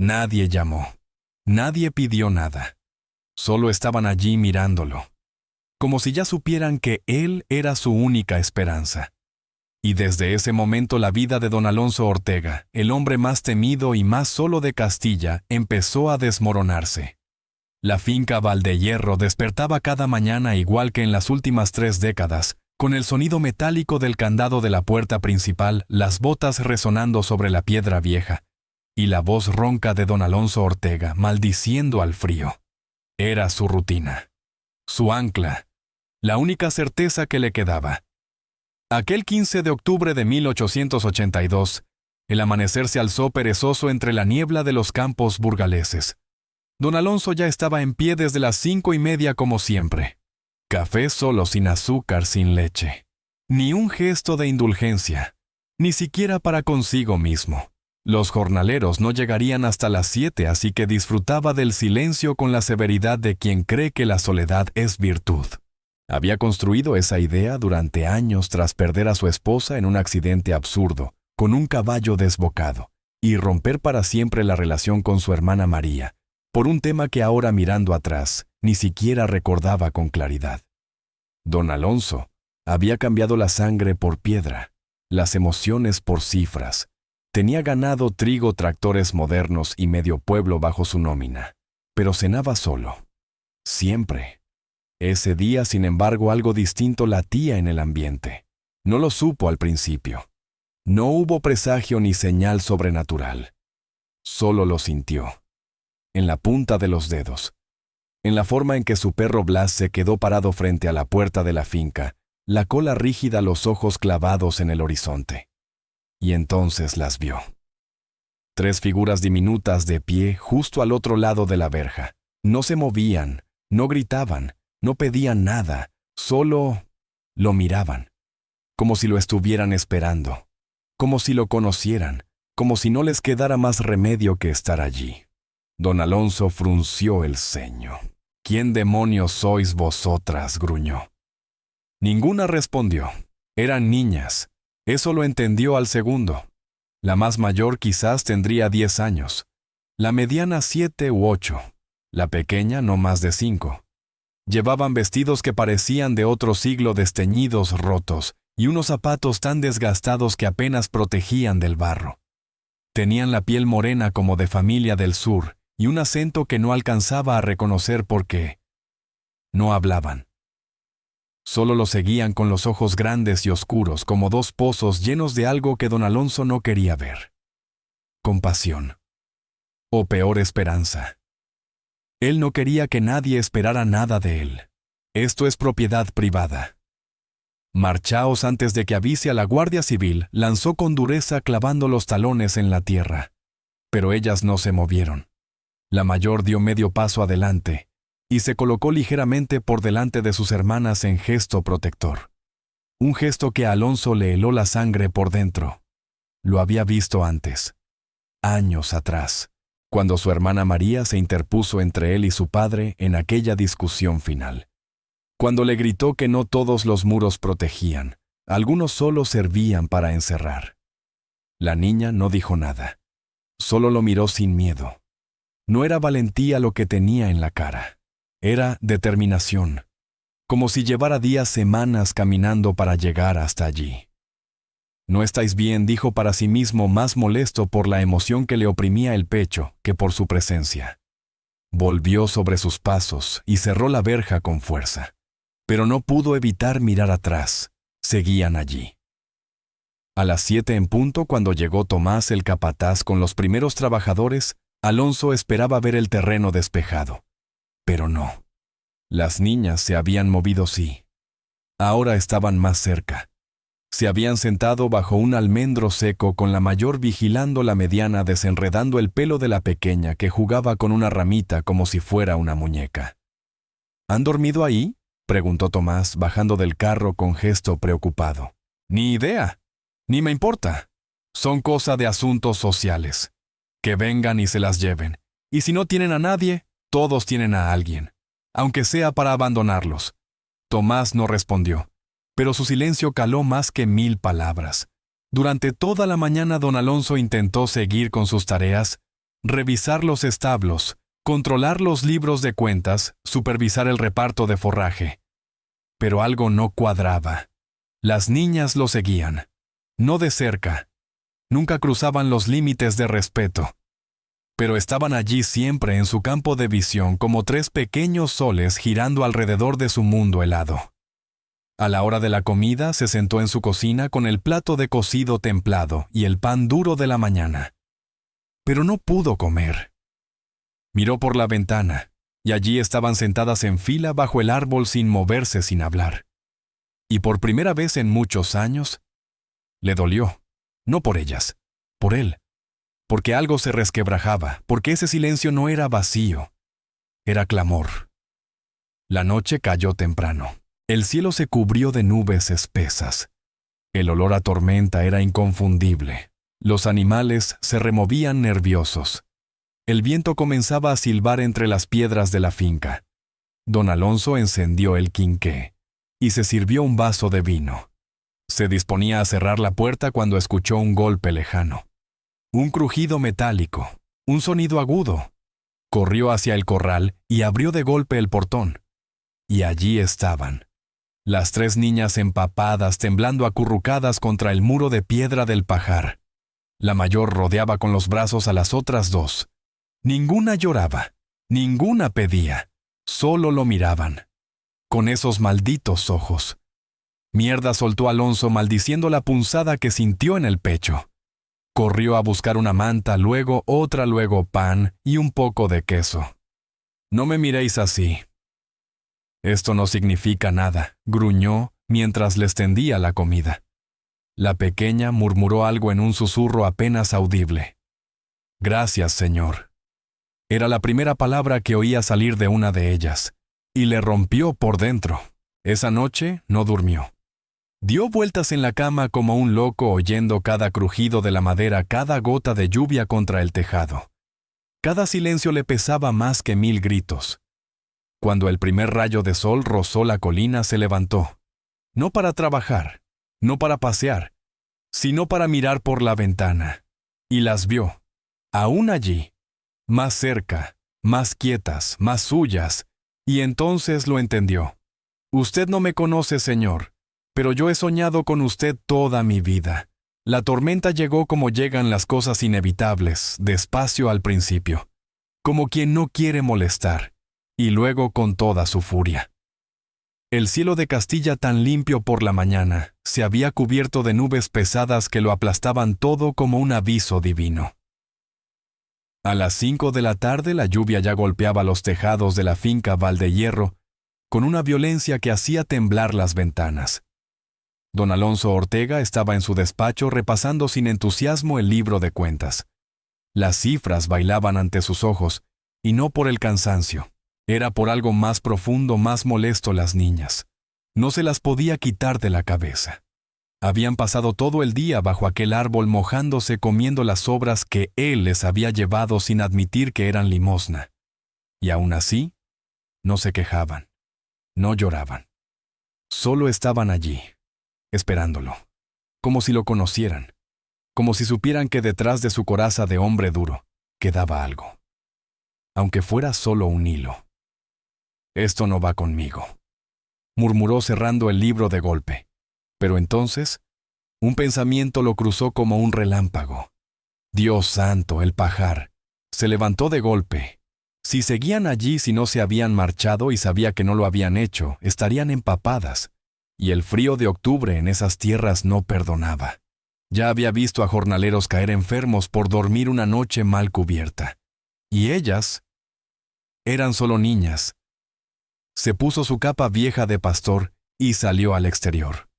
Nadie llamó. Nadie pidió nada. Solo estaban allí mirándolo, como si ya supieran que él era su única esperanza. Y desde ese momento la vida de don Alonso Ortega, el hombre más temido y más solo de Castilla, empezó a desmoronarse. La finca Valdehierro despertaba cada mañana igual que en las últimas 3 décadas, con el sonido metálico del candado de la puerta principal, las botas resonando sobre la piedra vieja, y la voz ronca de don Alonso Ortega maldiciendo al frío. Era su rutina, su ancla, la única certeza que le quedaba. Aquel 15 de octubre de 1882, el amanecer se alzó perezoso entre la niebla de los campos burgaleses. Don Alonso ya estaba en pie desde las 5:30 como siempre. Café solo, sin azúcar, sin leche. Ni un gesto de indulgencia, ni siquiera para consigo mismo. Los jornaleros no llegarían hasta las 7, así que disfrutaba del silencio con la severidad de quien cree que la soledad es virtud. Había construido esa idea durante años tras perder a su esposa en un accidente absurdo, con un caballo desbocado, y romper para siempre la relación con su hermana María, por un tema que ahora mirando atrás, ni siquiera recordaba con claridad. Don Alonso había cambiado la sangre por piedra, las emociones por cifras. Tenía ganado, trigo, tractores modernos y medio pueblo bajo su nómina, pero cenaba solo. Siempre. Ese día, sin embargo, algo distinto latía en el ambiente. No lo supo al principio. No hubo presagio ni señal sobrenatural. Solo lo sintió. En la punta de los dedos. En la forma en que su perro Blas se quedó parado frente a la puerta de la finca, la cola rígida, los ojos clavados en el horizonte. Y entonces las vio. 3 figuras diminutas de pie justo al otro lado de la verja. No se movían, no gritaban, no pedían nada, solo lo miraban, como si lo estuvieran esperando, como si lo conocieran, como si no les quedara más remedio que estar allí. Don Alonso frunció el ceño. «¿Quién demonios sois vosotras?», gruñó. Ninguna respondió. Eran niñas. Eso lo entendió al segundo. La más mayor quizás tendría 10 años. La mediana 7 u 8. La pequeña no más de 5. Llevaban vestidos que parecían de otro siglo, desteñidos, rotos, y unos zapatos tan desgastados que apenas protegían del barro. Tenían la piel morena como de familia del sur, y un acento que no alcanzaba a reconocer porque no hablaban. Solo lo seguían con los ojos grandes y oscuros, como 2 pozos llenos de algo que don Alonso no quería ver. Compasión. O peor, esperanza. Él no quería que nadie esperara nada de él. Esto es propiedad privada. Marchaos antes de que avise a la Guardia Civil, lanzó con dureza clavando los talones en la tierra. Pero ellas no se movieron. La mayor dio medio paso adelante y se colocó ligeramente por delante de sus hermanas en gesto protector. Un gesto que a Alonso le heló la sangre por dentro. Lo había visto antes, años atrás, cuando su hermana María se interpuso entre él y su padre en aquella discusión final. Cuando le gritó que no todos los muros protegían, algunos solo servían para encerrar. La niña no dijo nada, solo lo miró sin miedo. No era valentía lo que tenía en la cara. Era determinación, como si llevara días, semanas caminando para llegar hasta allí. «No estáis bien», dijo para sí mismo, más molesto por la emoción que le oprimía el pecho que por su presencia. Volvió sobre sus pasos y cerró la verja con fuerza, pero no pudo evitar mirar atrás. Seguían allí. A las 7 en punto, cuando llegó Tomás el capataz con los primeros trabajadores, Alonso esperaba ver el terreno despejado. Pero no. Las niñas se habían movido, sí. Ahora estaban más cerca. Se habían sentado bajo un almendro seco con la mayor vigilando la mediana, desenredando el pelo de la pequeña que jugaba con una ramita como si fuera una muñeca. «¿Han dormido ahí?», preguntó Tomás, bajando del carro con gesto preocupado. «Ni idea. Ni me importa. Son cosa de asuntos sociales. Que vengan y se las lleven. Y si no tienen a nadie, todos tienen a alguien, aunque sea para abandonarlos». Tomás no respondió, pero su silencio caló más que 1000 palabras. Durante toda la mañana don Alonso intentó seguir con sus tareas, revisar los establos, controlar los libros de cuentas, supervisar el reparto de forraje. Pero algo no cuadraba. Las niñas lo seguían. No de cerca. Nunca cruzaban los límites de respeto. Pero estaban allí siempre en su campo de visión como tres pequeños soles girando alrededor de su mundo helado. A la hora de la comida se sentó en su cocina con el plato de cocido templado y el pan duro de la mañana. Pero no pudo comer. Miró por la ventana, y allí estaban sentadas en fila bajo el árbol sin moverse, sin hablar. Y por primera vez en muchos años, le dolió, no por ellas, por él, porque algo se resquebrajaba, porque ese silencio no era vacío, era clamor. La noche cayó temprano. El cielo se cubrió de nubes espesas. El olor a tormenta era inconfundible. Los animales se removían nerviosos. El viento comenzaba a silbar entre las piedras de la finca. Don Alonso encendió el quinqué y se sirvió un vaso de vino. Se disponía a cerrar la puerta cuando escuchó un golpe lejano. Un crujido metálico, un sonido agudo. Corrió hacia el corral y abrió de golpe el portón. Y allí estaban. Las tres niñas empapadas, temblando acurrucadas contra el muro de piedra del pajar. La mayor rodeaba con los brazos a las otras dos. Ninguna lloraba, ninguna pedía, solo lo miraban. Con esos malditos ojos. Mierda, soltó Alonso maldiciendo la punzada que sintió en el pecho. Corrió a buscar una manta, luego otra, luego pan y un poco de queso. No me miréis así. Esto no significa nada, gruñó mientras les tendía la comida. La pequeña murmuró algo en un susurro apenas audible. Gracias, señor. Era la primera palabra que oía salir de una de ellas, y le rompió por dentro. Esa noche no durmió. Dio vueltas en la cama como un loco oyendo cada crujido de la madera, cada gota de lluvia contra el tejado. Cada silencio le pesaba más que 1000 gritos. Cuando el primer rayo de sol rozó la colina, se levantó. No para trabajar, no para pasear, sino para mirar por la ventana. Y las vio, aún allí, más cerca, más quietas, más suyas, y entonces lo entendió. Usted no me conoce, señor, pero yo he soñado con usted toda mi vida. La tormenta llegó como llegan las cosas inevitables, despacio al principio, como quien no quiere molestar, y luego con toda su furia. El cielo de Castilla, tan limpio por la mañana, se había cubierto de nubes pesadas que lo aplastaban todo como un aviso divino. A las 5 de la tarde la lluvia ya golpeaba los tejados de la finca Valdehierro con una violencia que hacía temblar las ventanas. Don Alonso Ortega estaba en su despacho repasando sin entusiasmo el libro de cuentas. Las cifras bailaban ante sus ojos, y no por el cansancio. Era por algo más profundo, más molesto. Las niñas. No se las podía quitar de la cabeza. Habían pasado todo el día bajo aquel árbol mojándose, comiendo las sobras que él les había llevado sin admitir que eran limosna. Y aún así, no se quejaban, no lloraban. Solo estaban allí, esperándolo, como si lo conocieran, como si supieran que detrás de su coraza de hombre duro quedaba algo, aunque fuera solo un hilo. Esto no va conmigo, murmuró cerrando el libro de golpe. Pero entonces, un pensamiento lo cruzó como un relámpago. Dios santo, el pajar. Se levantó de golpe. Si seguían allí, si no se habían marchado, y sabía que no lo habían hecho, estarían empapadas. Y el frío de octubre en esas tierras no perdonaba. Ya había visto a jornaleros caer enfermos por dormir una noche mal cubierta. Y ellas eran solo niñas. Se puso su capa vieja de pastor y salió al exterior.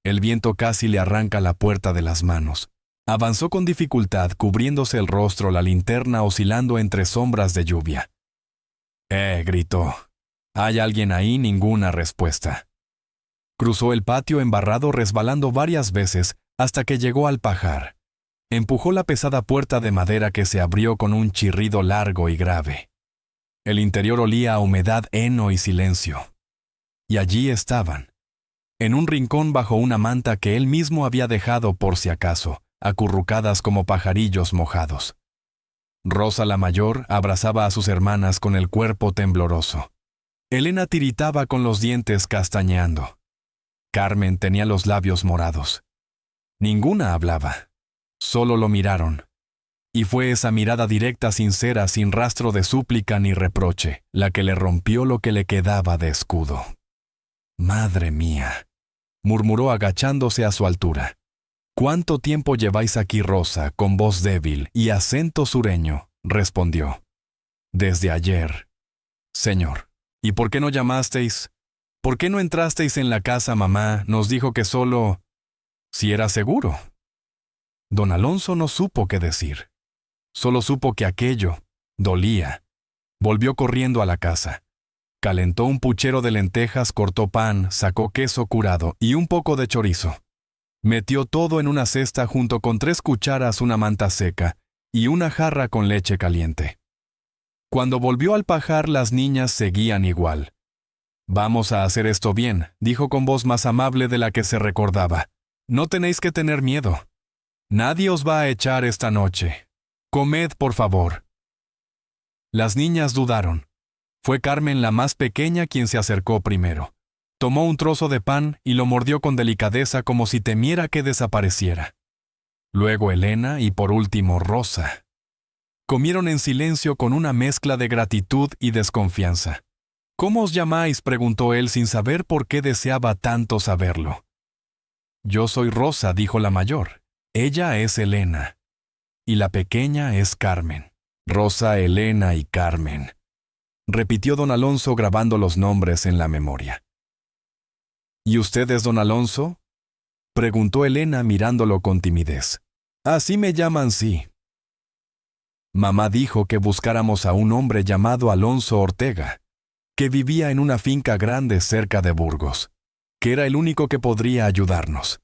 El viento casi le arranca la puerta de las manos. Avanzó con dificultad, cubriéndose el rostro, la linterna oscilando entre sombras de lluvia. Gritó. ¿Hay alguien ahí? Ninguna respuesta. Cruzó el patio embarrado, resbalando varias veces, hasta que llegó al pajar. Empujó la pesada puerta de madera que se abrió con un chirrido largo y grave. El interior olía a humedad, heno y silencio. Y allí estaban, en un rincón bajo una manta que él mismo había dejado por si acaso, acurrucadas como pajarillos mojados. Rosa la mayor abrazaba a sus hermanas con el cuerpo tembloroso. Elena tiritaba con los dientes castañeando. Carmen tenía los labios morados. Ninguna hablaba. Solo lo miraron. Y fue esa mirada directa, sincera, sin rastro de súplica ni reproche, la que le rompió lo que le quedaba de escudo. «Madre mía», murmuró agachándose a su altura. «¿Cuánto tiempo lleváis aquí, Rosa?», con voz débil y acento sureño, respondió. «Desde ayer, señor». «¿Y por qué no llamasteis? ¿Por qué no entrasteis en la casa, mamá? Nos dijo que solo... si era seguro». Don Alonso no supo qué decir. Solo supo que aquello dolía. Volvió corriendo a la casa. Calentó un puchero de lentejas, cortó pan, sacó queso curado y un poco de chorizo. Metió todo en una cesta junto con 3 cucharas, una manta seca y una jarra con leche caliente. Cuando volvió al pajar, las niñas seguían igual. «Vamos a hacer esto bien», dijo con voz más amable de la que se recordaba. «No tenéis que tener miedo. Nadie os va a echar esta noche. Comed, por favor». Las niñas dudaron. Fue Carmen, la más pequeña, quien se acercó primero. Tomó un trozo de pan y lo mordió con delicadeza como si temiera que desapareciera. Luego Elena y por último Rosa. Comieron en silencio con una mezcla de gratitud y desconfianza. «¿Cómo os llamáis?», preguntó él sin saber por qué deseaba tanto saberlo. «Yo soy Rosa», dijo la mayor. «Ella es Elena. Y la pequeña es Carmen». «Rosa, Elena y Carmen», repitió don Alonso grabando los nombres en la memoria. «¿Y usted es don Alonso?», preguntó Elena mirándolo con timidez. «Así me llaman, sí». «Mamá dijo que buscáramos a un hombre llamado Alonso Ortega, que vivía en una finca grande cerca de Burgos, que era el único que podría ayudarnos».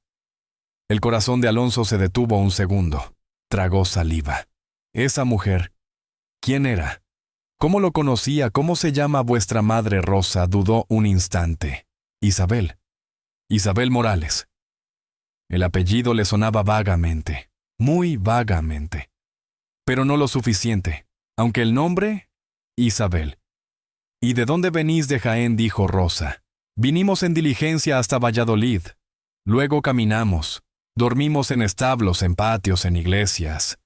El corazón de Alonso se detuvo un segundo. Tragó saliva. «Esa mujer, ¿quién era? ¿Cómo lo conocía? ¿Cómo se llama vuestra madre, Rosa?», dudó un instante. «Isabel. Isabel Morales». El apellido le sonaba vagamente, muy vagamente. Pero no lo suficiente, aunque el nombre, Isabel. «¿Y de dónde venís?», de Jaén, dijo Rosa. «Vinimos en diligencia hasta Valladolid. Luego caminamos. Dormimos en establos, en patios, en iglesias.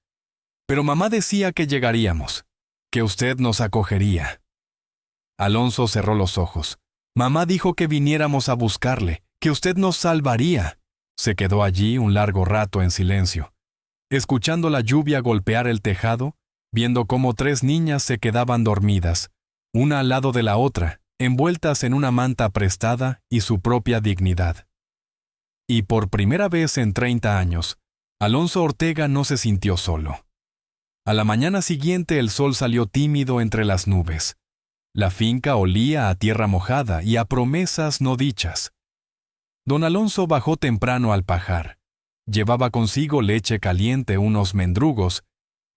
Pero mamá decía que llegaríamos, que usted nos acogería». Alonso cerró los ojos. «Mamá dijo que viniéramos a buscarle, que usted nos salvaría». Se quedó allí un largo rato en silencio, escuchando la lluvia golpear el tejado, viendo cómo 3 niñas se quedaban dormidas, una al lado de la otra, envueltas en una manta prestada y su propia dignidad. Y por primera vez en 30 años, Alonso Ortega no se sintió solo. A la mañana siguiente el sol salió tímido entre las nubes. La finca olía a tierra mojada y a promesas no dichas. Don Alonso bajó temprano al pajar. Llevaba consigo leche caliente, unos mendrugos,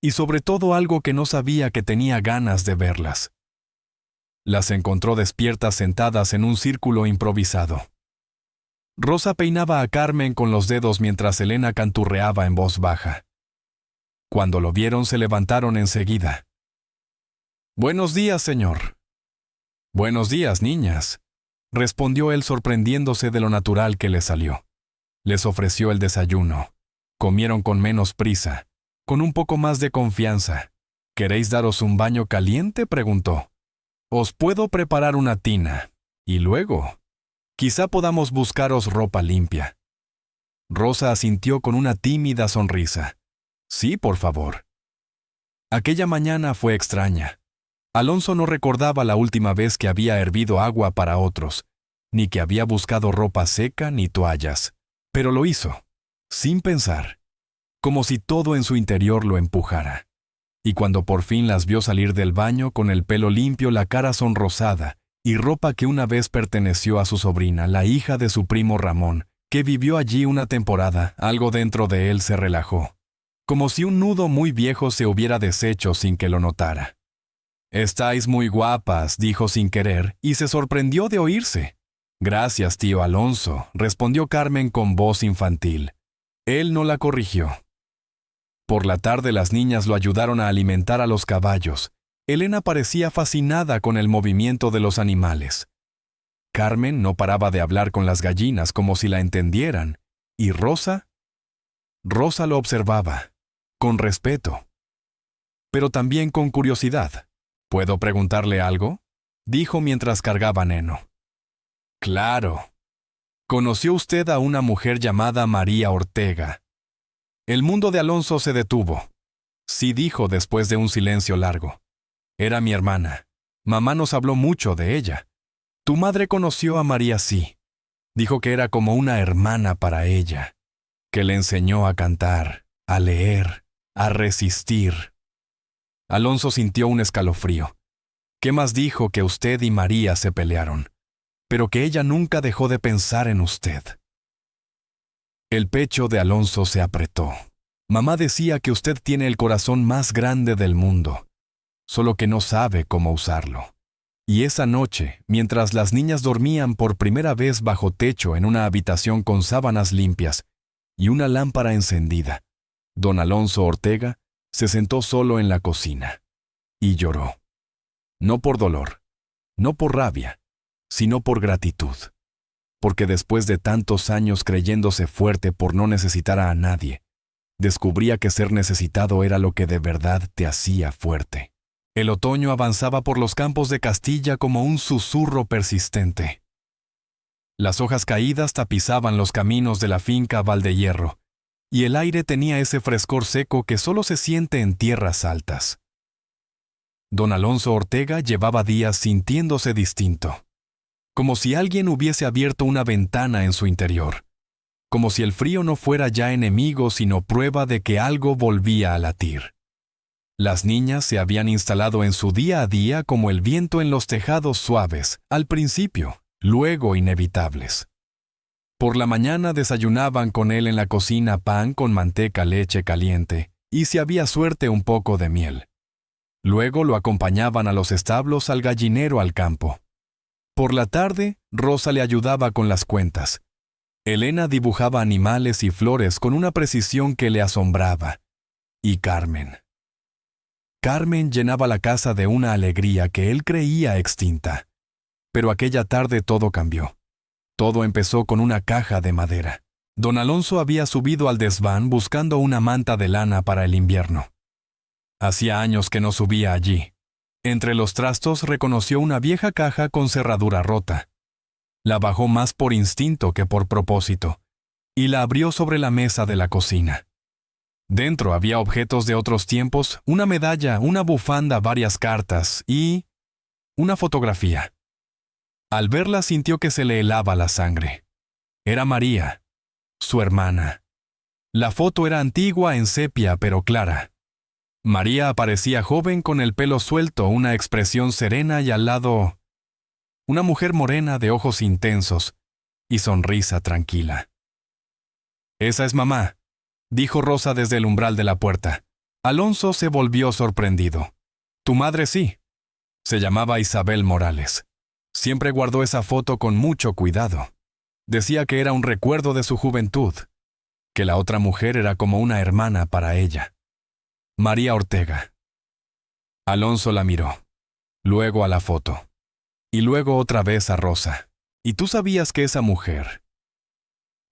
y sobre todo algo que no sabía, que tenía ganas de verlas. Las encontró despiertas, sentadas en un círculo improvisado. Rosa peinaba a Carmen con los dedos mientras Elena canturreaba en voz baja. Cuando lo vieron se levantaron enseguida. «Buenos días, señor». «Buenos días, niñas», respondió él sorprendiéndose de lo natural que le salió. Les ofreció el desayuno. Comieron con menos prisa, con un poco más de confianza. «¿Queréis daros un baño caliente?», preguntó. «Os puedo preparar una tina. Y luego, quizá podamos buscaros ropa limpia». Rosa asintió con una tímida sonrisa. «Sí, por favor». Aquella mañana fue extraña. Alonso no recordaba la última vez que había hervido agua para otros, ni que había buscado ropa seca ni toallas. Pero lo hizo, sin pensar, como si todo en su interior lo empujara. Y cuando por fin las vio salir del baño con el pelo limpio, la cara sonrosada y ropa que una vez perteneció a su sobrina, la hija de su primo Ramón, que vivió allí una temporada, algo dentro de él se relajó, como si un nudo muy viejo se hubiera deshecho sin que lo notara. «Estáis muy guapas», dijo sin querer, y se sorprendió de oírse. «Gracias, tío Alonso», respondió Carmen con voz infantil. Él no la corrigió. Por la tarde las niñas lo ayudaron a alimentar a los caballos. Elena parecía fascinada con el movimiento de los animales. Carmen no paraba de hablar con las gallinas como si la entendieran. ¿Y Rosa? Rosa lo observaba, con respeto, pero también con curiosidad. ¿Puedo preguntarle algo?, dijo mientras cargaba Neno. Claro. ¿Conoció usted a una mujer llamada María Ortega? El mundo de Alonso se detuvo. Sí, dijo después de un silencio largo. Era mi hermana. Mamá nos habló mucho de ella. Tu madre conoció a María, sí. Dijo que era como una hermana para ella, que le enseñó a cantar, a leer, a resistir. Alonso sintió un escalofrío. ¿Qué más dijo que usted y María se pelearon? Pero que ella nunca dejó de pensar en usted. El pecho de Alonso se apretó. Mamá decía que usted tiene el corazón más grande del mundo, solo que no sabe cómo usarlo. Y esa noche, mientras las niñas dormían por primera vez bajo techo en una habitación con sábanas limpias y una lámpara encendida, don Alonso Ortega se sentó solo en la cocina y lloró. No por dolor, no por rabia, sino por gratitud. Porque después de tantos años creyéndose fuerte por no necesitar a nadie, descubría que ser necesitado era lo que de verdad te hacía fuerte. El otoño avanzaba por los campos de Castilla como un susurro persistente. Las hojas caídas tapizaban los caminos de la finca Valdehierro, y el aire tenía ese frescor seco que solo se siente en tierras altas. Don Alonso Ortega llevaba días sintiéndose distinto, como si alguien hubiese abierto una ventana en su interior, como si el frío no fuera ya enemigo sino prueba de que algo volvía a latir. Las niñas se habían instalado en su día a día como el viento en los tejados suaves, al principio, luego inevitables. Por la mañana desayunaban con él en la cocina pan con manteca, leche caliente, y si había suerte un poco de miel. Luego lo acompañaban a los establos, al gallinero, al campo. Por la tarde, Rosa le ayudaba con las cuentas. Elena dibujaba animales y flores con una precisión que le asombraba. Y Carmen. Carmen llenaba la casa de una alegría que él creía extinta. Pero aquella tarde todo cambió. Todo empezó con una caja de madera. Don Alonso había subido al desván buscando una manta de lana para el invierno. Hacía años que no subía allí. Entre los trastos reconoció una vieja caja con cerradura rota. La bajó más por instinto que por propósito, y la abrió sobre la mesa de la cocina. Dentro había objetos de otros tiempos, una medalla, una bufanda, varias cartas y una fotografía. Al verla sintió que se le helaba la sangre. Era María, su hermana. La foto era antigua en sepia pero clara. María aparecía joven con el pelo suelto, una expresión serena y al lado una mujer morena de ojos intensos y sonrisa tranquila. «Esa es mamá», dijo Rosa desde el umbral de la puerta. Alonso se volvió sorprendido. «Tu madre sí». Se llamaba Isabel Morales. Siempre guardó esa foto con mucho cuidado. Decía que era un recuerdo de su juventud, que la otra mujer era como una hermana para ella. María Ortega. Alonso la miró, luego a la foto, y luego otra vez a Rosa. «¿Y tú sabías que esa mujer?»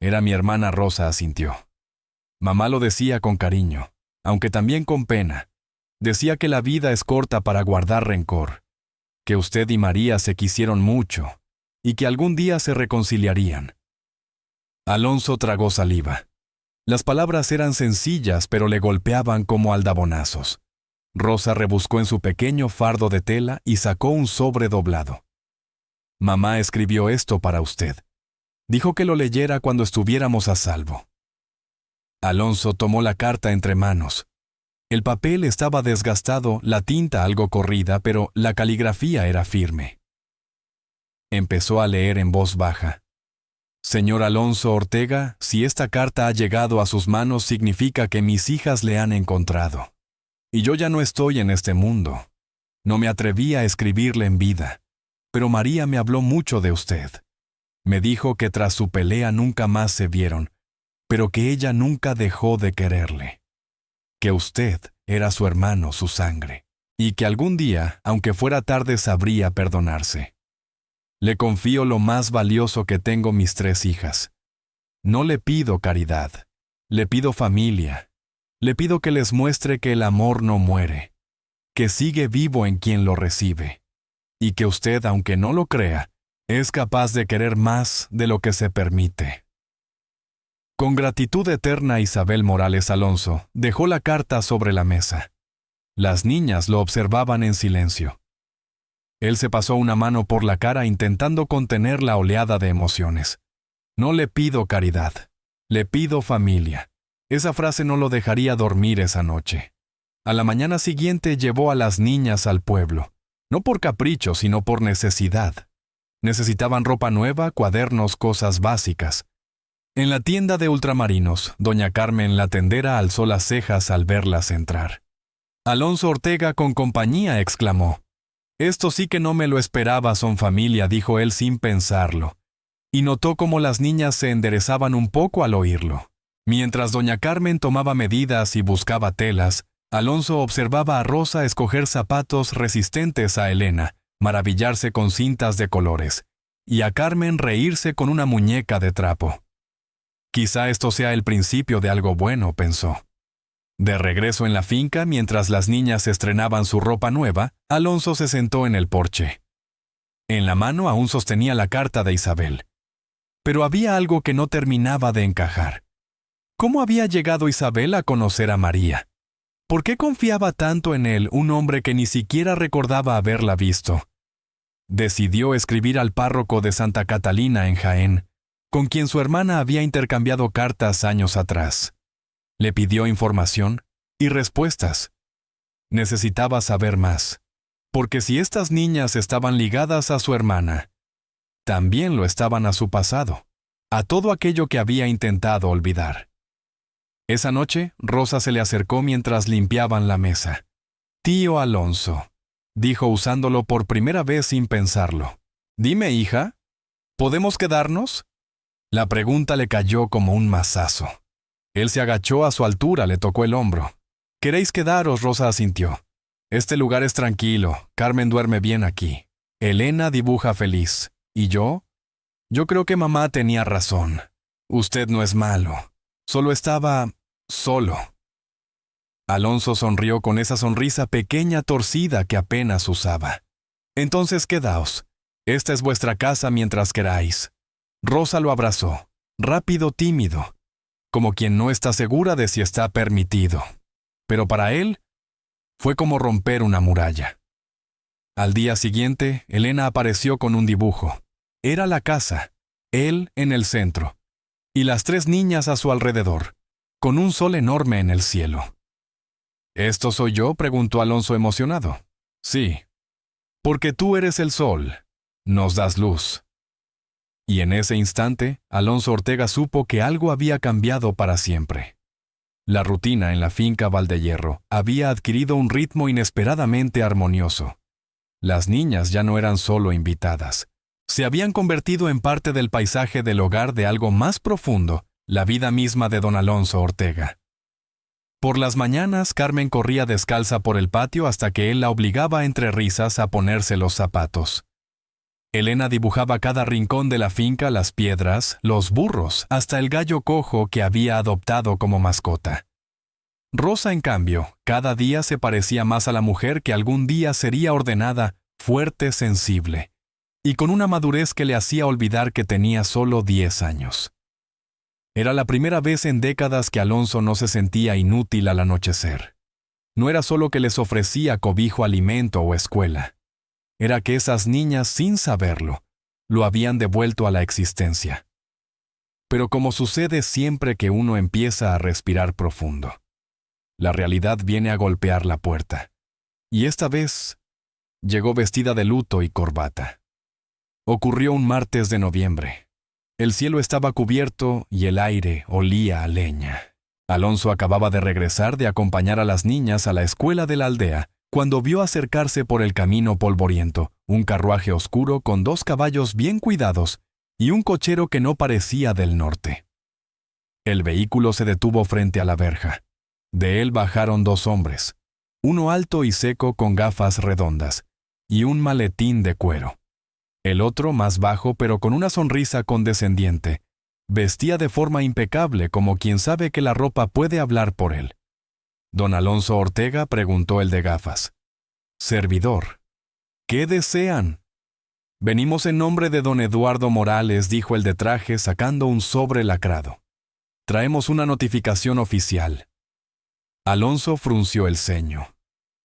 «Era mi hermana Rosa», asintió. Mamá lo decía con cariño, aunque también con pena. Decía que la vida es corta para guardar rencor, que usted y María se quisieron mucho, y que algún día se reconciliarían. Alonso tragó saliva. Las palabras eran sencillas, pero le golpeaban como aldabonazos. Rosa rebuscó en su pequeño fardo de tela y sacó un sobre doblado. «Mamá escribió esto para usted. Dijo que lo leyera cuando estuviéramos a salvo». Alonso tomó la carta entre manos. El papel estaba desgastado, la tinta algo corrida, pero la caligrafía era firme. Empezó a leer en voz baja. «Señor Alonso Ortega, si esta carta ha llegado a sus manos significa que mis hijas le han encontrado. Y yo ya no estoy en este mundo. No me atreví a escribirle en vida, pero María me habló mucho de usted. Me dijo que tras su pelea nunca más se vieron, pero que ella nunca dejó de quererle. que usted era su hermano, su sangre, y que algún día, aunque fuera tarde, sabría perdonarse. Le confío lo más valioso que tengo, mis 3 hijas. No le pido caridad, le pido familia. Le pido que les muestre que el amor no muere, que sigue vivo en quien lo recibe, y que usted, aunque no lo crea, es capaz de querer más de lo que se permite. Con gratitud eterna, Isabel Morales Alonso dejó la carta sobre la mesa. Las niñas lo observaban en silencio. Él se pasó una mano por la cara intentando contener la oleada de emociones. No le pido caridad, le pido familia. Esa frase no lo dejaría dormir esa noche. A la mañana siguiente llevó a las niñas al pueblo, no por capricho, sino por necesidad. Necesitaban ropa nueva, cuadernos, cosas básicas. En la tienda de ultramarinos, doña Carmen, la tendera, alzó las cejas al verlas entrar. Alonso Ortega con compañía exclamó: «Esto sí que no me lo esperaba, son familia», dijo él sin pensarlo, y notó cómo las niñas se enderezaban un poco al oírlo. Mientras doña Carmen tomaba medidas y buscaba telas, Alonso observaba a Rosa escoger zapatos resistentes a Elena, maravillarse con cintas de colores, y a Carmen reírse con una muñeca de trapo. Quizá esto sea el principio de algo bueno, pensó. De regreso en la finca, mientras las niñas estrenaban su ropa nueva, Alonso se sentó en el porche. En la mano aún sostenía la carta de Isabel. Pero había algo que no terminaba de encajar. ¿Cómo había llegado Isabel a conocer a María? ¿Por qué confiaba tanto en él, un hombre que ni siquiera recordaba haberla visto? Decidió escribir al párroco de Santa Catalina en Jaén, con quien su hermana había intercambiado cartas años atrás. Le pidió información y respuestas. Necesitaba saber más, porque si estas niñas estaban ligadas a su hermana, también lo estaban a su pasado, a todo aquello que había intentado olvidar. Esa noche, Rosa se le acercó mientras limpiaban la mesa. «Tío Alonso», dijo usándolo por primera vez sin pensarlo. «Dime, hija, ¿podemos quedarnos?» La pregunta le cayó como un mazazo. Él se agachó a su altura, le tocó el hombro. «¿Queréis quedaros?», Rosa asintió. «Este lugar es tranquilo, Carmen duerme bien aquí. Elena dibuja feliz. ¿Y yo? Yo creo que mamá tenía razón. Usted no es malo. Solo estaba solo». Alonso sonrió con esa sonrisa pequeña torcida que apenas usaba. «Entonces quedaos. Esta es vuestra casa mientras queráis». Rosa lo abrazó, rápido, tímido, como quien no está segura de si está permitido. Pero para él, fue como romper una muralla. Al día siguiente, Elena apareció con un dibujo. Era la casa, él en el centro, y las 3 niñas a su alrededor, con un sol enorme en el cielo. «¿Esto soy yo?», preguntó Alonso emocionado. «Sí, porque tú eres el sol, nos das luz». Y en ese instante, Alonso Ortega supo que algo había cambiado para siempre. La rutina en la finca Valdehierro había adquirido un ritmo inesperadamente armonioso. Las niñas ya no eran solo invitadas. Se habían convertido en parte del paisaje del hogar, de algo más profundo, la vida misma de don Alonso Ortega. Por las mañanas, Carmen corría descalza por el patio hasta que él la obligaba entre risas a ponerse los zapatos. Elena dibujaba cada rincón de la finca, las piedras, los burros, hasta el gallo cojo que había adoptado como mascota. Rosa, en cambio, cada día se parecía más a la mujer que algún día sería ordenada, fuerte, sensible, y con una madurez que le hacía olvidar que tenía solo 10 años. Era la primera vez en décadas que Alonso no se sentía inútil al anochecer. No era solo que les ofrecía cobijo, alimento o escuela. Era que esas niñas, sin saberlo, lo habían devuelto a la existencia. Pero como sucede siempre que uno empieza a respirar profundo, la realidad viene a golpear la puerta. Y esta vez llegó vestida de luto y corbata. Ocurrió un martes de noviembre. El cielo estaba cubierto y el aire olía a leña. Alonso acababa de regresar de acompañar a las niñas a la escuela de la aldea, cuando vio acercarse por el camino polvoriento un carruaje oscuro con 2 caballos bien cuidados y un cochero que no parecía del norte. El vehículo se detuvo frente a la verja. De él bajaron 2 hombres, uno alto y seco con gafas redondas, y un maletín de cuero. El otro, más bajo pero con una sonrisa condescendiente, vestía de forma impecable como quien sabe que la ropa puede hablar por él. Don Alonso Ortega preguntó el de gafas. «Servidor, ¿qué desean?» «Venimos en nombre de don Eduardo Morales», dijo el de traje sacando un sobre lacrado. «Traemos una notificación oficial». Alonso frunció el ceño.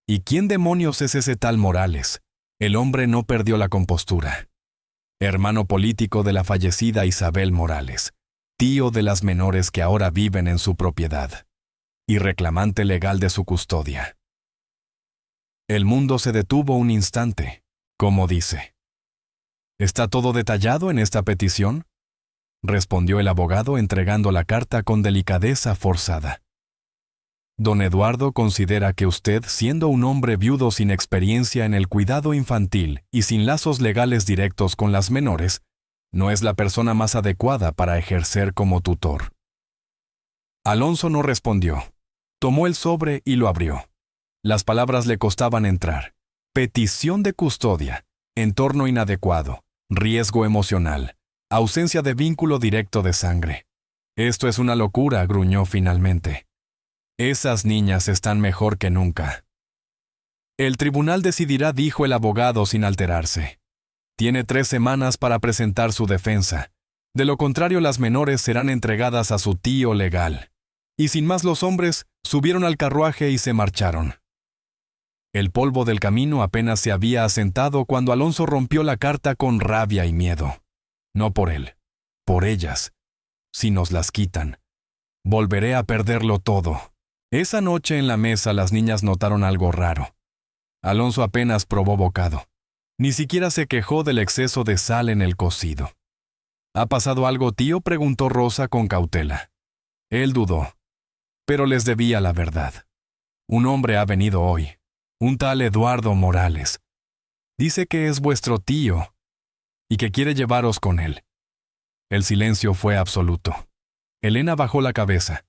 ¿Y quién demonios es ese tal Morales? El hombre no perdió la compostura. Hermano político de la fallecida Isabel Morales, tío de las menores que ahora viven en su propiedad, y reclamante legal de su custodia. El mundo se detuvo un instante, como dice. ¿Está todo detallado en esta petición?, respondió el abogado entregando la carta con delicadeza forzada. Don Eduardo considera que usted, siendo un hombre viudo sin experiencia en el cuidado infantil y sin lazos legales directos con las menores, no es la persona más adecuada para ejercer como tutor. Alonso no respondió. Tomó el sobre y lo abrió. Las palabras le costaban entrar. Petición de custodia, entorno inadecuado, riesgo emocional, ausencia de vínculo directo de sangre. Esto es una locura, gruñó finalmente. Esas niñas están mejor que nunca. El tribunal decidirá, dijo el abogado sin alterarse. Tiene 3 semanas para presentar su defensa. De lo contrario, las menores serán entregadas a su tío legal. Y sin más los hombres subieron al carruaje y se marcharon. El polvo del camino apenas se había asentado cuando Alonso rompió la carta con rabia y miedo. No por él, por ellas. Si nos las quitan, volveré a perderlo todo. Esa noche en la mesa las niñas notaron algo raro. Alonso apenas probó bocado. Ni siquiera se quejó del exceso de sal en el cocido. ¿Ha pasado algo, tío?, preguntó Rosa con cautela. Él dudó, pero les debía la verdad. Un hombre ha venido hoy, un tal Eduardo Morales. Dice que es vuestro tío y que quiere llevaros con él. El silencio fue absoluto. Elena bajó la cabeza.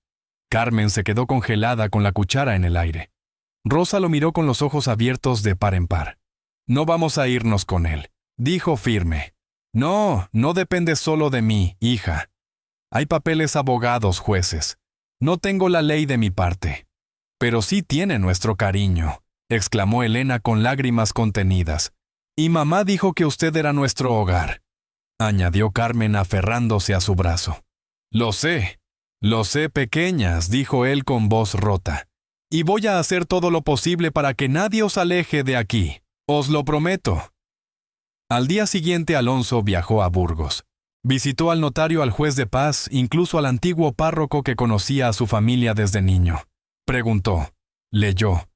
Carmen se quedó congelada con la cuchara en el aire. Rosa lo miró con los ojos abiertos de par en par. «No vamos a irnos con él», dijo firme. «No, no depende solo de mí, hija. Hay papeles, abogados, jueces. No tengo la ley de mi parte. Pero sí tiene nuestro cariño», exclamó Elena con lágrimas contenidas. «Y mamá dijo que usted era nuestro hogar», añadió Carmen aferrándose a su brazo. Lo sé, pequeñas», dijo él con voz rota. «Y voy a hacer todo lo posible para que nadie os aleje de aquí. Os lo prometo». Al día siguiente Alonso viajó a Burgos. Visitó al notario, al juez de paz, incluso al antiguo párroco que conocía a su familia desde niño. Preguntó, leyó,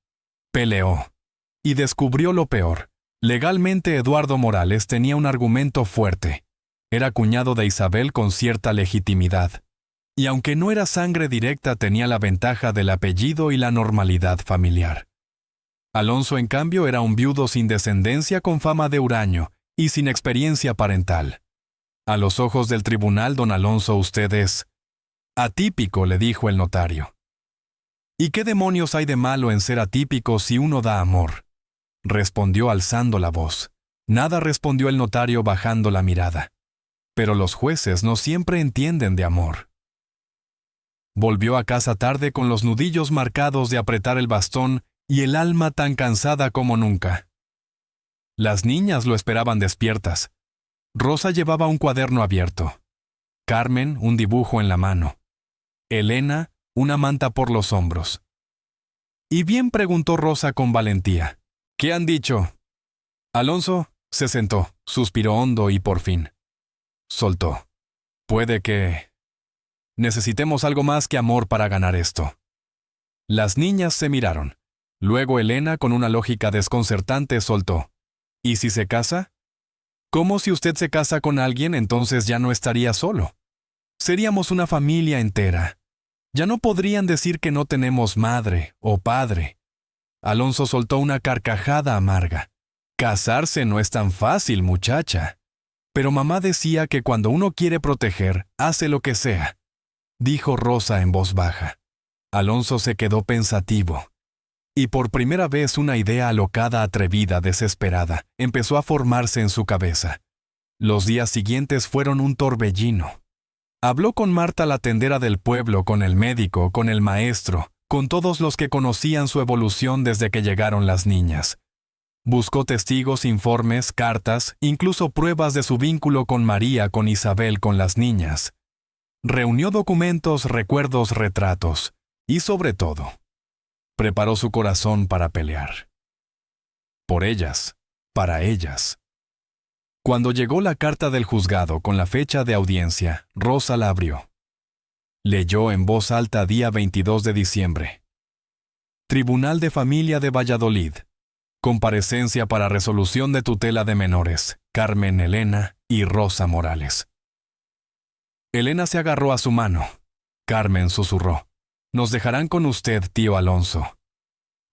peleó. Y descubrió lo peor. Legalmente Eduardo Morales tenía un argumento fuerte. Era cuñado de Isabel con cierta legitimidad. Y aunque no era sangre directa, tenía la ventaja del apellido y la normalidad familiar. Alonso, en cambio, era un viudo sin descendencia con fama de huraño y sin experiencia parental. A los ojos del tribunal, don Alonso, usted es atípico, le dijo el notario. ¿Y qué demonios hay de malo en ser atípico si uno da amor?, respondió alzando la voz. Nada, respondió el notario bajando la mirada. Pero los jueces no siempre entienden de amor. Volvió a casa tarde con los nudillos marcados de apretar el bastón y el alma tan cansada como nunca. Las niñas lo esperaban despiertas. Rosa llevaba un cuaderno abierto. Carmen, un dibujo en la mano. Elena, una manta por los hombros. ¿Y bien?, preguntó Rosa con valentía. ¿Qué han dicho? Alonso se sentó, suspiró hondo y por fin soltó. Puede que necesitemos algo más que amor para ganar esto. Las niñas se miraron. Luego Elena, con una lógica desconcertante, soltó. ¿Y si se casa? ¿Cómo si usted se casa con alguien, entonces ya no estaría solo? Seríamos una familia entera. Ya no podrían decir que no tenemos madre o padre. Alonso soltó una carcajada amarga. Casarse no es tan fácil, muchacha. Pero mamá decía que cuando uno quiere proteger, hace lo que sea, dijo Rosa en voz baja. Alonso se quedó pensativo. Y por primera vez una idea alocada, atrevida, desesperada, empezó a formarse en su cabeza. Los días siguientes fueron un torbellino. Habló con Marta, la tendera del pueblo, con el médico, con el maestro, con todos los que conocían su evolución desde que llegaron las niñas. Buscó testigos, informes, cartas, incluso pruebas de su vínculo con María, con Isabel, con las niñas. Reunió documentos, recuerdos, retratos, y sobre todo, preparó su corazón para pelear. Por ellas, para ellas. Cuando llegó la carta del juzgado con la fecha de audiencia, Rosa la abrió. Leyó en voz alta: día 22 de diciembre. Tribunal de Familia de Valladolid. Comparecencia para resolución de tutela de menores, Carmen Elena y Rosa Morales. Elena se agarró a su mano. Carmen susurró: «Nos dejarán con usted, tío Alonso».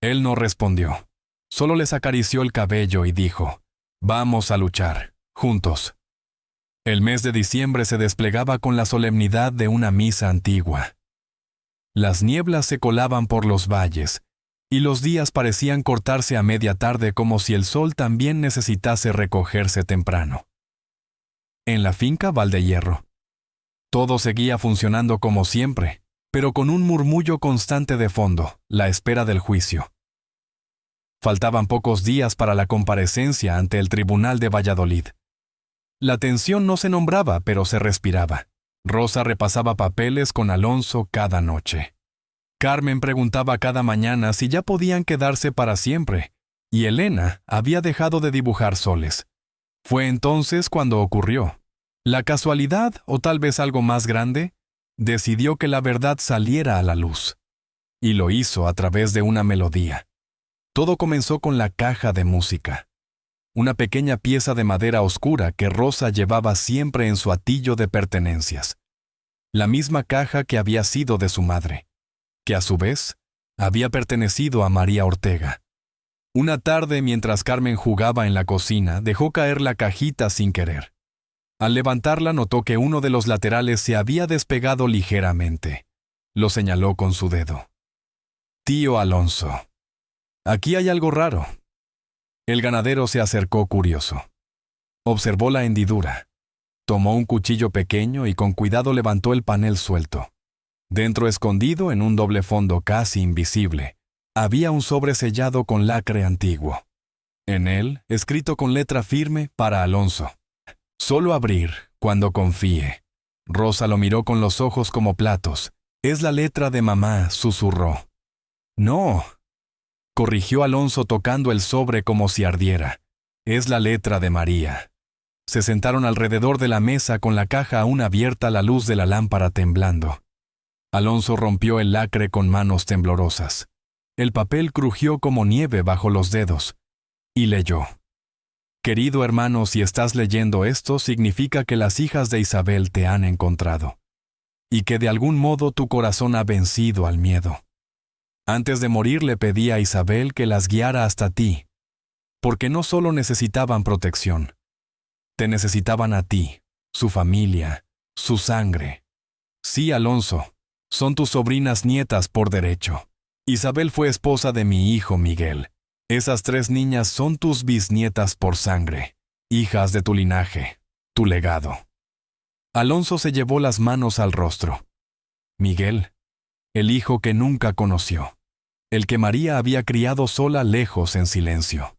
Él no respondió. Solo les acarició el cabello y dijo: «Vamos a luchar, juntos». El mes de diciembre se desplegaba con la solemnidad de una misa antigua. Las nieblas se colaban por los valles, y los días parecían cortarse a media tarde, como si el sol también necesitase recogerse temprano. En la finca Valdehierro, todo seguía funcionando como siempre, pero con un murmullo constante de fondo: la espera del juicio. Faltaban pocos días para la comparecencia ante el Tribunal de Valladolid. La tensión no se nombraba, pero se respiraba. Rosa repasaba papeles con Alonso cada noche. Carmen preguntaba cada mañana si ya podían quedarse para siempre, y Elena había dejado de dibujar soles. Fue entonces cuando ocurrió. La casualidad, o tal vez algo más grande, decidió que la verdad saliera a la luz. Y lo hizo a través de una melodía. Todo comenzó con la caja de música. Una pequeña pieza de madera oscura que Rosa llevaba siempre en su atillo de pertenencias. La misma caja que había sido de su madre, que a su vez había pertenecido a María Ortega. Una tarde, mientras Carmen jugaba en la cocina, dejó caer la cajita sin querer. Al levantarla notó que uno de los laterales se había despegado ligeramente. Lo señaló con su dedo. «Tío Alonso, aquí hay algo raro». El ganadero se acercó curioso. Observó la hendidura. Tomó un cuchillo pequeño y con cuidado levantó el panel suelto. Dentro, escondido en un doble fondo casi invisible, había un sobre sellado con lacre antiguo. En él, escrito con letra firme: «Para Alonso. Solo abrir cuando confíe». Rosa lo miró con los ojos como platos. «Es la letra de mamá», susurró. «No», corrigió Alonso tocando el sobre como si ardiera. «Es la letra de María». Se sentaron alrededor de la mesa con la caja aún abierta, la luz de la lámpara temblando. Alonso rompió el lacre con manos temblorosas. El papel crujió como nieve bajo los dedos. Y leyó: «Querido hermano, si estás leyendo esto, significa que las hijas de Isabel te han encontrado, y que de algún modo tu corazón ha vencido al miedo. Antes de morir le pedí a Isabel que las guiara hasta ti, porque no solo necesitaban protección, te necesitaban a ti, su familia, su sangre. Sí, Alonso, son tus sobrinas nietas por derecho. Isabel fue esposa de mi hijo Miguel. Esas 3 niñas son tus bisnietas por sangre, hijas de tu linaje, tu legado». Alonso se llevó las manos al rostro. Miguel, el hijo que nunca conoció, el que María había criado sola, lejos, en silencio.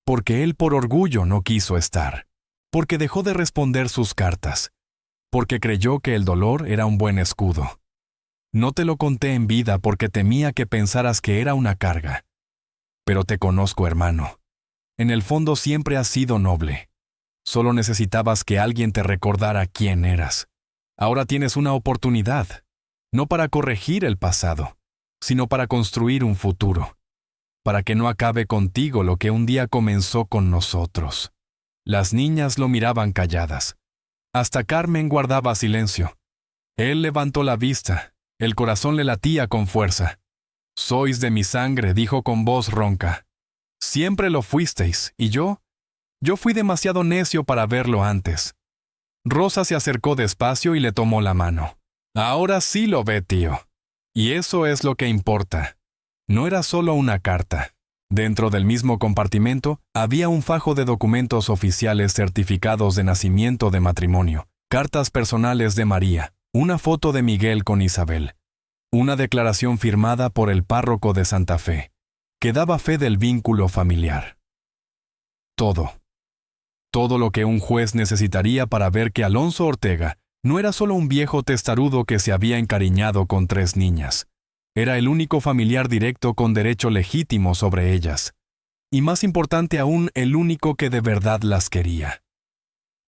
Porque él por orgullo no quiso estar, porque dejó de responder sus cartas, porque creyó que el dolor era un buen escudo. No te lo conté en vida porque temía que pensaras que era una carga. Pero te conozco, hermano. En el fondo siempre has sido noble. Solo necesitabas que alguien te recordara quién eras. Ahora tienes una oportunidad, no para corregir el pasado, sino para construir un futuro, para que no acabe contigo lo que un día comenzó con nosotros». Las niñas lo miraban calladas. Hasta Carmen guardaba silencio. Él levantó la vista. El corazón le latía con fuerza. «Sois de mi sangre», dijo con voz ronca. «Siempre lo fuisteis, y yo fui demasiado necio para verlo antes». Rosa se acercó despacio y le tomó la mano. «Ahora sí lo ve, tío. Y eso es lo que importa. No era solo una carta. Dentro del mismo compartimento había un fajo de documentos oficiales certificados de nacimiento de matrimonio, cartas personales de María, una foto de Miguel con Isabel, una declaración firmada por el párroco de Santa Fe, que daba fe del vínculo familiar. Todo lo que un juez necesitaría para ver que Alonso Ortega no era solo un viejo testarudo que se había encariñado con 3 niñas. Era el único familiar directo con derecho legítimo sobre ellas. Y más importante aún, el único que de verdad las quería.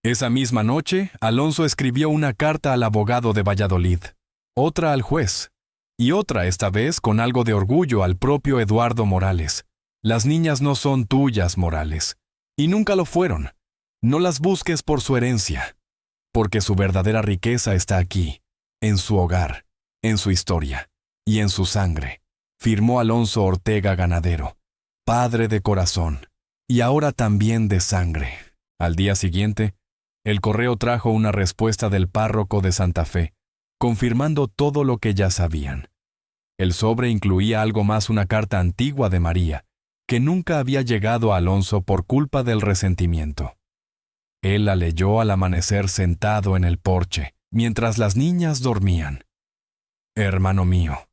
Esa misma noche, Alonso escribió una carta al abogado de Valladolid, otra al juez, y otra, esta vez, con algo de orgullo al propio Eduardo Morales. Las niñas no son tuyas, Morales. Y nunca lo fueron. No las busques por su herencia, porque su verdadera riqueza está aquí, en su hogar, en su historia y en su sangre, firmó Alonso Ortega Ganadero, padre de corazón, y ahora también de sangre. Al día siguiente, el correo trajo una respuesta del párroco de Santa Fe, confirmando todo lo que ya sabían. El sobre incluía algo más, una carta antigua de María, que nunca había llegado a Alonso por culpa del resentimiento. Él la leyó al amanecer sentado en el porche, mientras las niñas dormían. Hermano mío,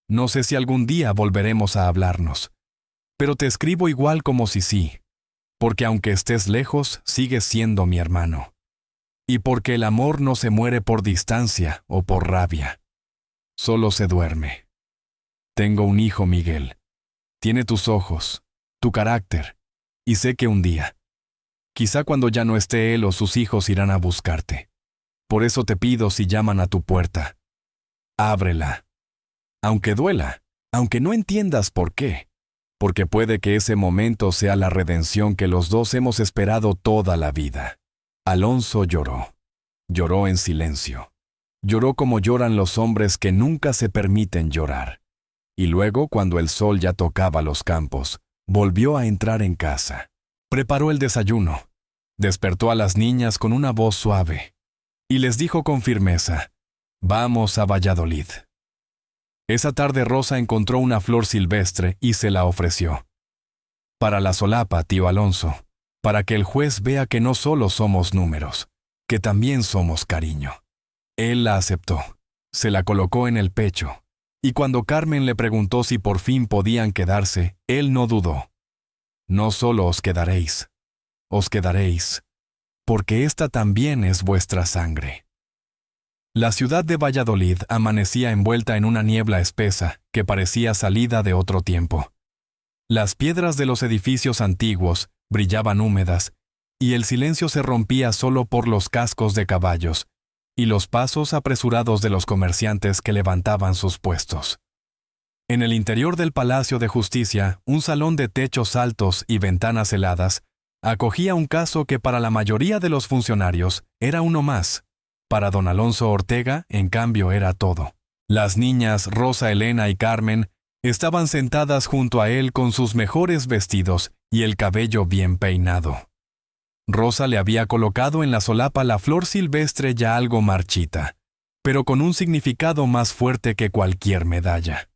no sé si algún día volveremos a hablarnos, pero te escribo igual como si sí, porque aunque estés lejos, sigues siendo mi hermano. Y porque el amor no se muere por distancia o por rabia, solo se duerme. Tengo un hijo, Miguel. Tiene tus ojos, tu carácter, y sé que un día, quizá cuando ya no esté él o sus hijos, irán a buscarte. Por eso te pido, si llaman a tu puerta, ábrela. Aunque duela, aunque no entiendas por qué, porque puede que ese momento sea la redención que los dos hemos esperado toda la vida. Alonso lloró. Lloró en silencio. Lloró como lloran los hombres que nunca se permiten llorar. Y luego, cuando el sol ya tocaba los campos, volvió a entrar en casa. Preparó el desayuno. Despertó a las niñas con una voz suave. Y les dijo con firmeza: «Vamos a Valladolid». Esa tarde Rosa encontró una flor silvestre y se la ofreció. «Para la solapa, tío Alonso, para que el juez vea que no solo somos números, que también somos cariño». Él la aceptó, se la colocó en el pecho, y cuando Carmen le preguntó si por fin podían quedarse, él no dudó. «No solo os quedaréis, porque esta también es vuestra sangre». La ciudad de Valladolid amanecía envuelta en una niebla espesa que parecía salida de otro tiempo. Las piedras de los edificios antiguos brillaban húmedas, y el silencio se rompía solo por los cascos de caballos y los pasos apresurados de los comerciantes que levantaban sus puestos. En el interior del Palacio de Justicia, un salón de techos altos y ventanas heladas acogía un caso que para la mayoría de los funcionarios era uno más. Para don Alonso Ortega, en cambio, era todo. Las niñas Rosa, Elena y Carmen estaban sentadas junto a él con sus mejores vestidos y el cabello bien peinado. Rosa le había colocado en la solapa la flor silvestre ya algo marchita, pero con un significado más fuerte que cualquier medalla.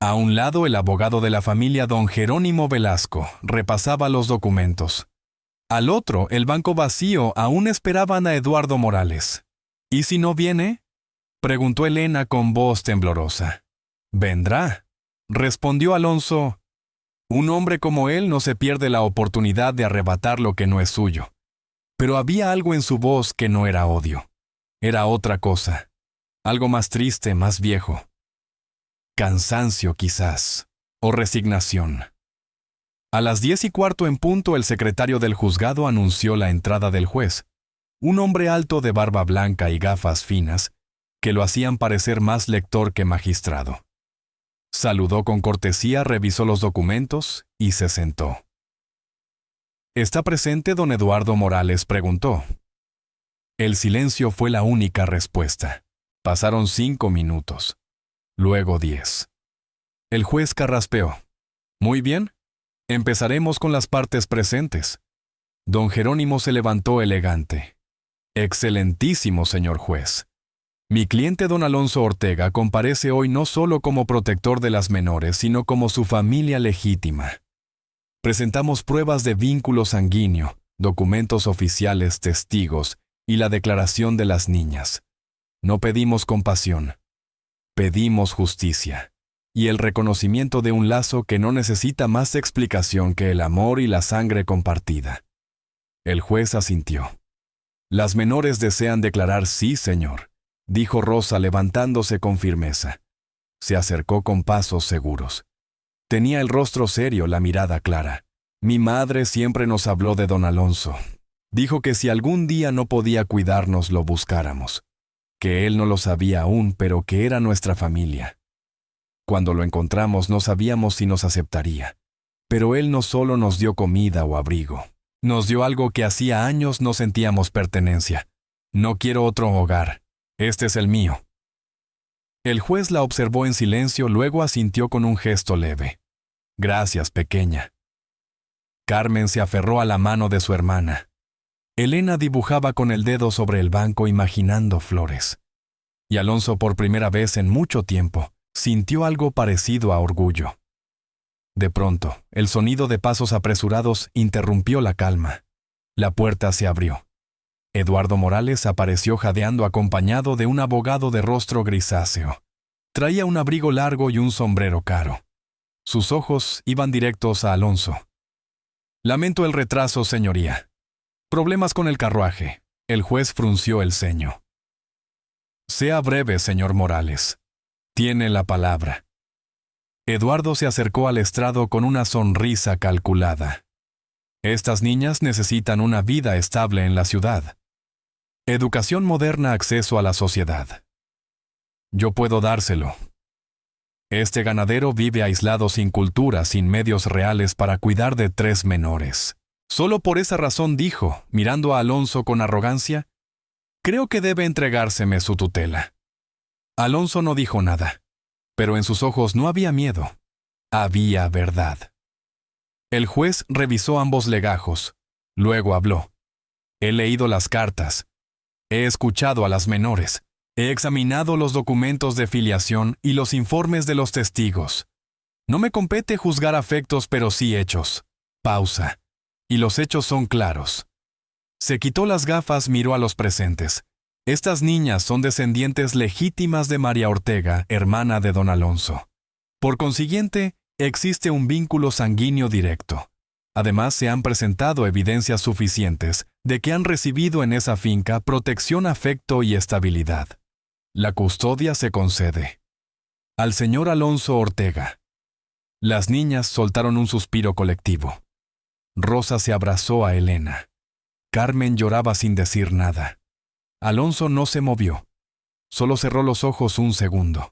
A un lado, el abogado de la familia, don Jerónimo Velasco, repasaba los documentos. Al otro, el banco vacío, aún esperaban a Eduardo Morales. «¿Y si no viene?», preguntó Elena con voz temblorosa. «Vendrá», respondió Alonso. «Un hombre como él no se pierde la oportunidad de arrebatar lo que no es suyo». Pero había algo en su voz que no era odio. Era otra cosa. Algo más triste, más viejo. Cansancio, quizás. O resignación. A las 10:15 en punto, el secretario del juzgado anunció la entrada del juez. Un hombre alto de barba blanca y gafas finas, que lo hacían parecer más lector que magistrado. Saludó con cortesía, revisó los documentos y se sentó. «¿Está presente don Eduardo Morales?», preguntó. El silencio fue la única respuesta. Pasaron 5 minutos. Luego 10. El juez carraspeó. «Muy bien. Empezaremos con las partes presentes». Don Jerónimo se levantó elegante. «Excelentísimo, señor juez. Mi cliente don Alonso Ortega comparece hoy no solo como protector de las menores, sino como su familia legítima. Presentamos pruebas de vínculo sanguíneo, documentos oficiales, testigos y la declaración de las niñas. No pedimos compasión, pedimos justicia y el reconocimiento de un lazo que no necesita más explicación que el amor y la sangre compartida. El juez asintió. Las menores desean declarar sí, señor, dijo Rosa levantándose con firmeza. Se acercó con pasos seguros. Tenía el rostro serio, la mirada clara. Mi madre siempre nos habló de don Alonso. Dijo que si algún día no podía cuidarnos lo buscáramos. Que él no lo sabía aún, pero que era nuestra familia. Cuando lo encontramos no sabíamos si nos aceptaría. Pero él no solo nos dio comida o abrigo. Nos dio algo que hacía años no sentíamos pertenencia. No quiero otro hogar. Este es el mío. El juez la observó en silencio, luego asintió con un gesto leve. Gracias, pequeña. Carmen se aferró a la mano de su hermana. Elena dibujaba con el dedo sobre el banco imaginando flores. Y Alonso, por primera vez en mucho tiempo, sintió algo parecido a orgullo. De pronto, el sonido de pasos apresurados interrumpió la calma. La puerta se abrió. Eduardo Morales apareció jadeando acompañado de un abogado de rostro grisáceo. Traía un abrigo largo y un sombrero caro. Sus ojos iban directos a Alonso. Lamento el retraso, señoría. Problemas con el carruaje. El juez frunció el ceño. Sea breve, señor Morales. Tiene la palabra. Eduardo se acercó al estrado con una sonrisa calculada. Estas niñas necesitan una vida estable en la ciudad. Educación moderna, acceso a la sociedad. Yo puedo dárselo. Este ganadero vive aislado, sin cultura, sin medios reales para cuidar de 3 menores. Solo por esa razón dijo, mirando a Alonso con arrogancia, creo que debe entregárseme su tutela. Alonso no dijo nada, pero en sus ojos no había miedo. Había verdad. El juez revisó ambos legajos. Luego habló. He leído las cartas. He escuchado a las menores. He examinado los documentos de filiación y los informes de los testigos. No me compete juzgar afectos, pero sí hechos. Pausa. Y los hechos son claros. Se quitó las gafas, miró a los presentes. Estas niñas son descendientes legítimas de María Ortega, hermana de don Alonso. Por consiguiente, existe un vínculo sanguíneo directo. Además, se han presentado evidencias suficientes de que han recibido en esa finca protección, afecto y estabilidad. La custodia se concede al señor Alonso Ortega. Las niñas soltaron un suspiro colectivo. Rosa se abrazó a Elena. Carmen lloraba sin decir nada. Alonso no se movió. Solo cerró los ojos un segundo.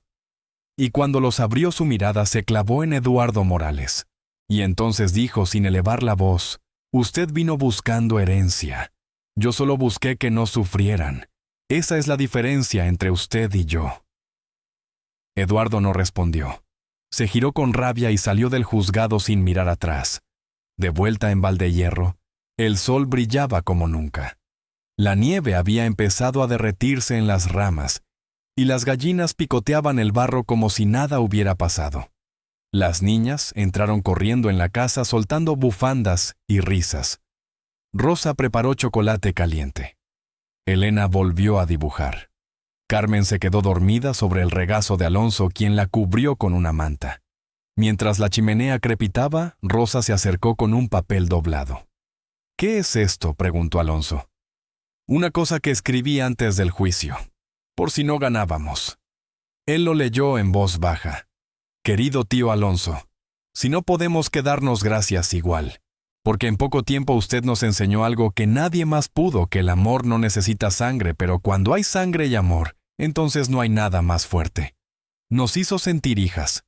Y cuando los abrió, su mirada se clavó en Eduardo Morales. Y entonces dijo sin elevar la voz, usted vino buscando herencia. Yo solo busqué que no sufrieran. Esa es la diferencia entre usted y yo. Eduardo no respondió. Se giró con rabia y salió del juzgado sin mirar atrás. De vuelta en Valdehierro, el sol brillaba como nunca. La nieve había empezado a derretirse en las ramas, y las gallinas picoteaban el barro como si nada hubiera pasado. Las niñas entraron corriendo en la casa soltando bufandas y risas. Rosa preparó chocolate caliente. Elena volvió a dibujar. Carmen se quedó dormida sobre el regazo de Alonso, quien la cubrió con una manta. Mientras la chimenea crepitaba, Rosa se acercó con un papel doblado. ¿Qué es esto?, preguntó Alonso. Una cosa que escribí antes del juicio, por si no ganábamos. Él lo leyó en voz baja. Querido tío Alonso, si no podemos quedarnos gracias igual, porque en poco tiempo usted nos enseñó algo que nadie más pudo, que el amor no necesita sangre, pero cuando hay sangre y amor, entonces no hay nada más fuerte. Nos hizo sentir hijas,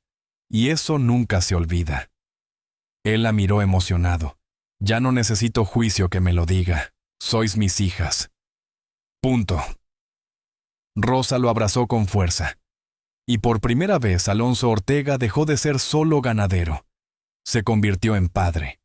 y eso nunca se olvida. Él la miró emocionado. Ya no necesito juicio que me lo diga. Sois mis hijas. Punto. Rosa lo abrazó con fuerza. Y por primera vez Alonso Ortega dejó de ser solo ganadero. Se convirtió en padre.